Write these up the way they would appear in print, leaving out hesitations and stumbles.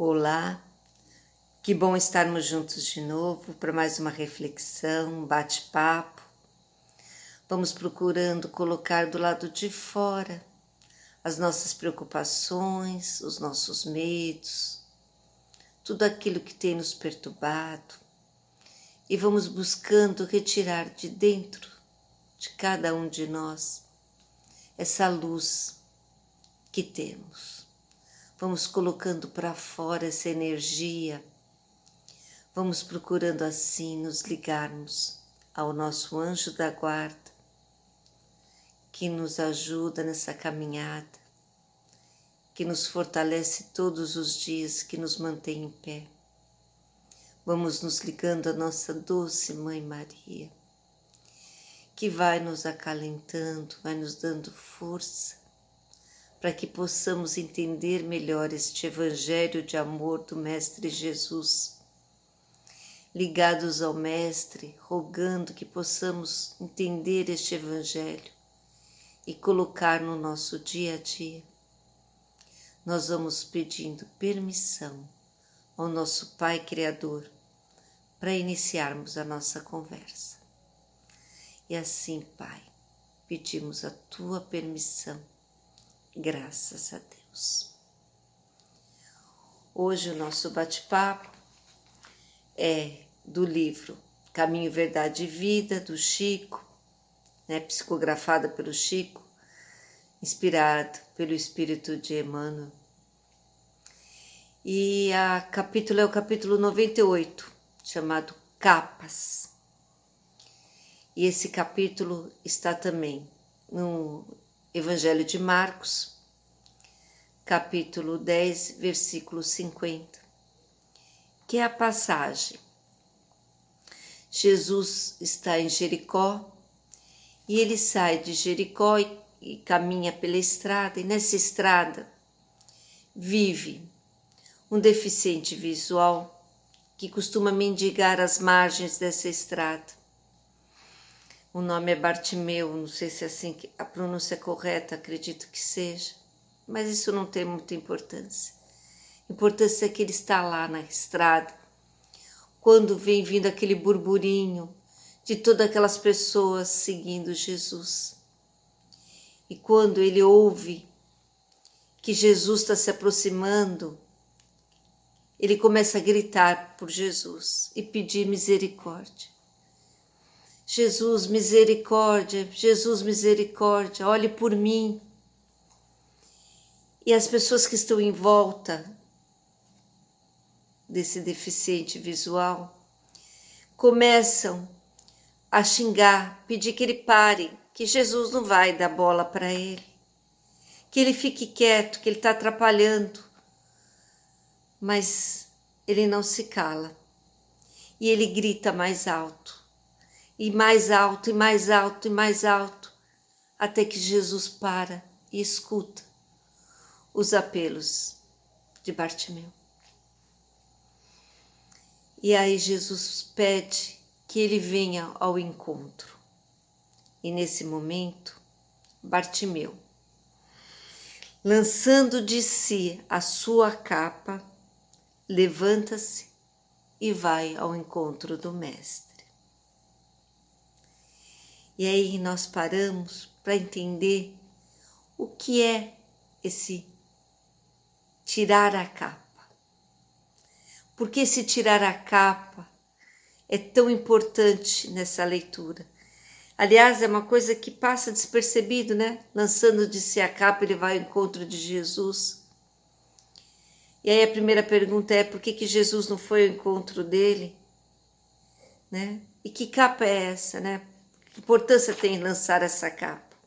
Olá, que bom estarmos juntos de novo para mais uma reflexão, um bate-papo. Vamos procurando colocar do lado de fora as nossas preocupações, os nossos medos, tudo aquilo que tem nos perturbado e vamos buscando retirar de dentro de cada um de nós essa luz que temos. Vamos colocando para fora essa energia, vamos procurando assim nos ligarmos ao nosso anjo da guarda, que nos ajuda nessa caminhada, que nos fortalece todos os dias, que nos mantém em pé. Vamos nos ligando à nossa doce Mãe Maria, que vai nos acalentando, vai nos dando força, para que possamos entender melhor este Evangelho de amor do Mestre Jesus. Ligados ao Mestre, rogando que possamos entender este Evangelho e colocar no nosso dia a dia. Nós vamos pedindo permissão ao nosso Pai Criador para iniciarmos a nossa conversa. E assim, Pai, pedimos a Tua permissão. Graças a Deus. Hoje o nosso bate-papo é do livro Caminho, Verdade e Vida, do Chico, psicografada pelo Chico, inspirado pelo Espírito de Emmanuel. E o capítulo é o capítulo 98, chamado Capas. E esse capítulo está também no Evangelho de Marcos, capítulo 10, versículo 50, que é a passagem. Jesus está em Jericó e ele sai de Jericó e caminha pela estrada, e nessa estrada vive um deficiente visual que costuma mendigar às margens dessa estrada. O nome é Bartimeu, não sei se é assim que a pronúncia é correta, acredito que seja, mas isso não tem muita importância. A importância é que ele está lá na estrada, quando vem vindo aquele burburinho de todas aquelas pessoas seguindo Jesus. E quando ele ouve que Jesus está se aproximando, ele começa a gritar por Jesus e pedir misericórdia. Jesus, misericórdia, Jesus, misericórdia, olhe por mim. E as pessoas que estão em volta desse deficiente visual começam a xingar, pedir que ele pare, que Jesus não vai dar bola para ele, que ele fique quieto, que ele está atrapalhando. Mas ele não se cala e ele grita mais alto. E mais alto, e mais alto, e mais alto, até que Jesus para e escuta os apelos de Bartimeu. E aí Jesus pede que ele venha ao encontro. E nesse momento, Bartimeu, lançando de si a sua capa, levanta-se e vai ao encontro do Mestre. E aí nós paramos para entender o que é esse tirar a capa. Por que esse tirar a capa é tão importante nessa leitura? Aliás, é uma coisa que passa despercebido, né? Lançando de si a capa, ele vai ao encontro de Jesus. E aí a primeira pergunta é, por que Jesus não foi ao encontro dele? Né? E que capa é essa, né? Que importância tem lançar essa capa?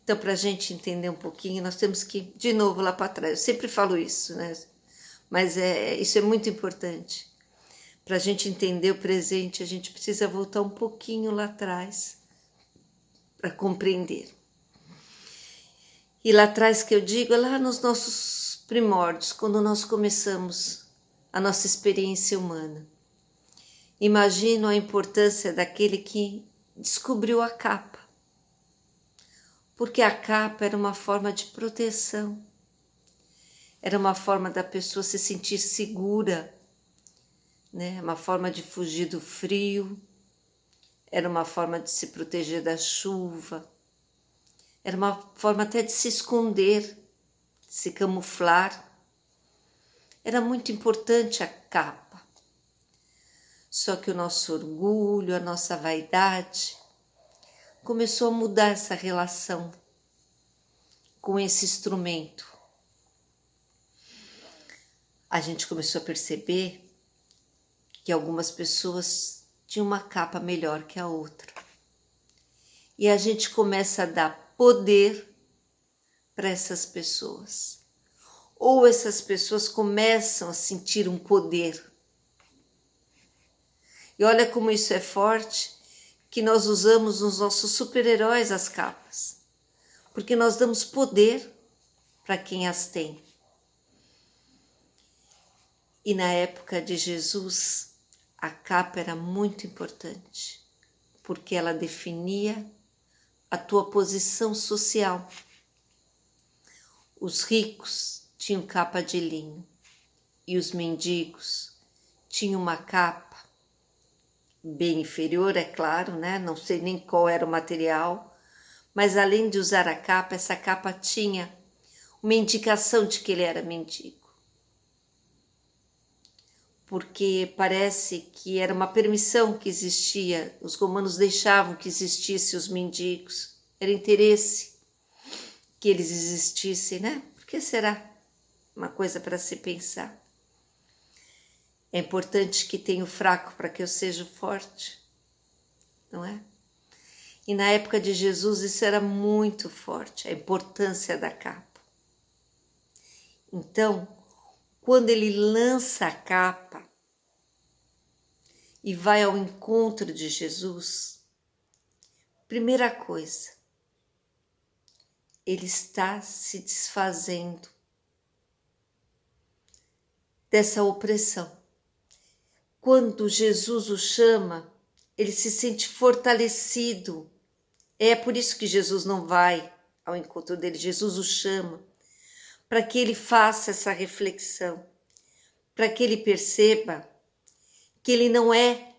Então, para a gente entender um pouquinho, nós temos que ir de novo lá para trás. Eu sempre falo isso, né? Mas isso é muito importante. Para a gente entender o presente, a gente precisa voltar um pouquinho lá atrás para compreender. E lá atrás que eu digo, é lá nos nossos primórdios, quando nós começamos a nossa experiência humana. Imagino a importância daquele que descobriu a capa, porque a capa era uma forma de proteção, Era uma forma da pessoa se sentir segura, né? Uma forma de fugir do frio, era uma forma de se proteger da chuva, era uma forma até de se esconder, de se camuflar. Era muito importante a capa. Só que o nosso orgulho, a nossa vaidade, começou a mudar essa relação com esse instrumento. A gente começou a perceber que algumas pessoas tinham uma capa melhor que a outra. E a gente começa a dar poder para essas pessoas. Ou essas pessoas começam a sentir um poder. E olha como isso é forte, que nós usamos nos nossos super-heróis as capas. Porque nós damos poder para quem as tem. E na época de Jesus, a capa era muito importante, porque ela definia a tua posição social. Os ricos tinham capa de linho e os mendigos tinham uma capa bem inferior, é claro, né? Não sei nem qual era o material, mas além de usar a capa, essa capa tinha uma indicação de que ele era mendigo. Porque parece que era uma permissão que existia, os romanos deixavam que existissem os mendigos, era interesse que eles existissem, né? Por que será? Uma coisa para se pensar. É importante que tenha o fraco para que eu seja forte, não é? E na época de Jesus isso era muito forte, a importância da capa. Então, quando ele lança a capa e vai ao encontro de Jesus, primeira coisa, ele está se desfazendo dessa opressão. Quando Jesus o chama, ele se sente fortalecido. É por isso que Jesus não vai ao encontro dele, Jesus o chama, para que ele faça essa reflexão, para que ele perceba que ele não é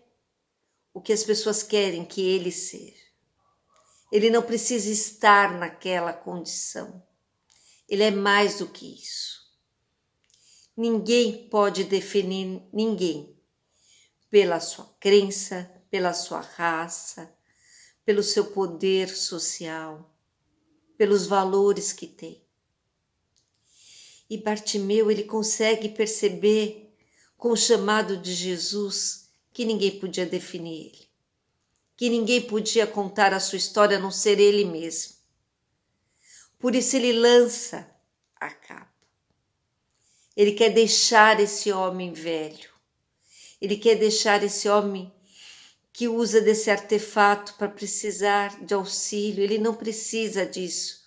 o que as pessoas querem que ele seja. Ele não precisa estar naquela condição. Ele é mais do que isso. Ninguém pode definir ninguém pela sua crença, pela sua raça, pelo seu poder social, pelos valores que tem. E Bartimeu, ele consegue perceber com o chamado de Jesus que ninguém podia definir ele, que ninguém podia contar a sua história a não ser ele mesmo. Por isso ele lança a capa. Ele quer deixar esse homem velho, ele quer deixar esse homem que usa desse artefato para precisar de auxílio. Ele não precisa disso.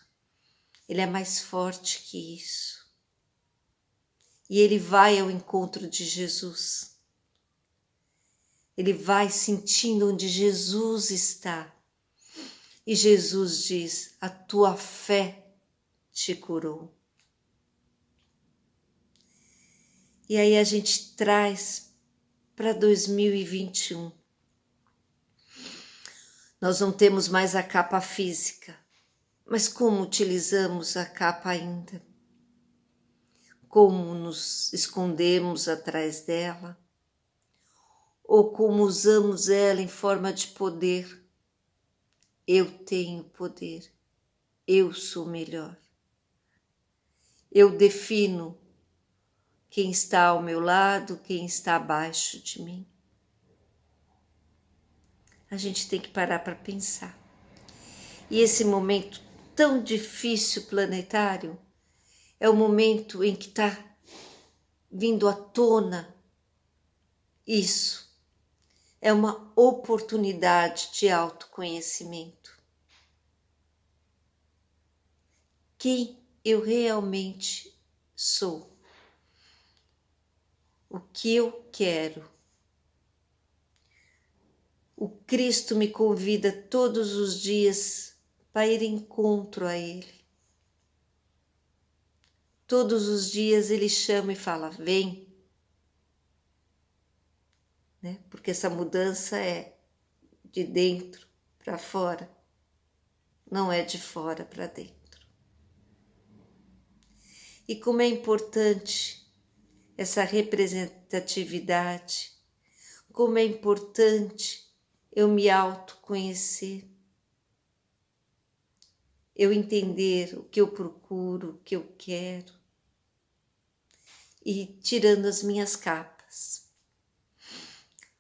Ele é mais forte que isso. E ele vai ao encontro de Jesus. Ele vai sentindo onde Jesus está. E Jesus diz: a tua fé te curou. E aí a gente traz para 2021. Nós não temos mais a capa física, mas como utilizamos a capa ainda? Como nos escondemos atrás dela? Ou como usamos ela em forma de poder? Eu tenho poder, eu sou melhor. Eu defino quem está ao meu lado, quem está abaixo de mim. A gente tem que parar para pensar. E esse momento tão difícil planetário é o momento em que está vindo à tona isso. É uma oportunidade de autoconhecimento. Quem eu realmente sou? O que eu quero? O Cristo me convida todos os dias para ir em encontro a Ele. Todos os dias Ele chama e fala, vem. Né? Porque essa mudança é de dentro para fora, não é de fora para dentro. E como é importante essa representatividade, como é importante eu me autoconhecer, eu entender o que eu procuro, o que eu quero, e tirando as minhas capas.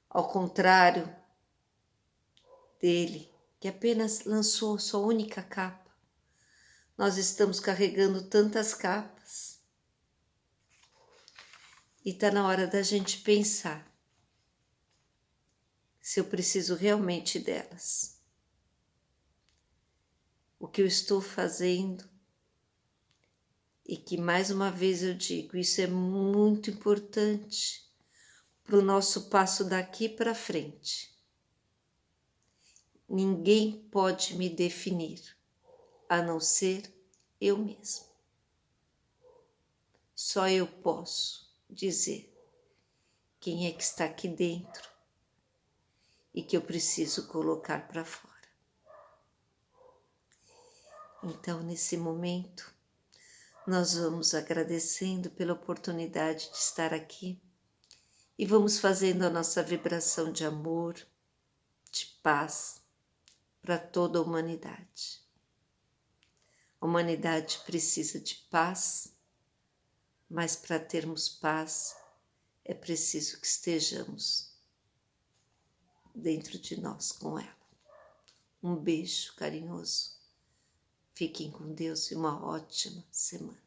Ao contrário dele, que apenas lançou sua única capa, nós estamos carregando tantas capas. E está na hora da gente pensar se eu preciso realmente delas. O que eu estou fazendo, e que mais uma vez eu digo, isso é muito importante para o nosso passo daqui para frente. Ninguém pode me definir, a não ser eu mesmo. Só eu posso dizer quem é que está aqui dentro e que eu preciso colocar para fora. Então, nesse momento, nós vamos agradecendo pela oportunidade de estar aqui e vamos fazendo a nossa vibração de amor, de paz para toda a humanidade. A humanidade precisa de paz, mas para termos paz é preciso que estejamos dentro de nós com ela. Um beijo carinhoso. Fiquem com Deus e uma ótima semana.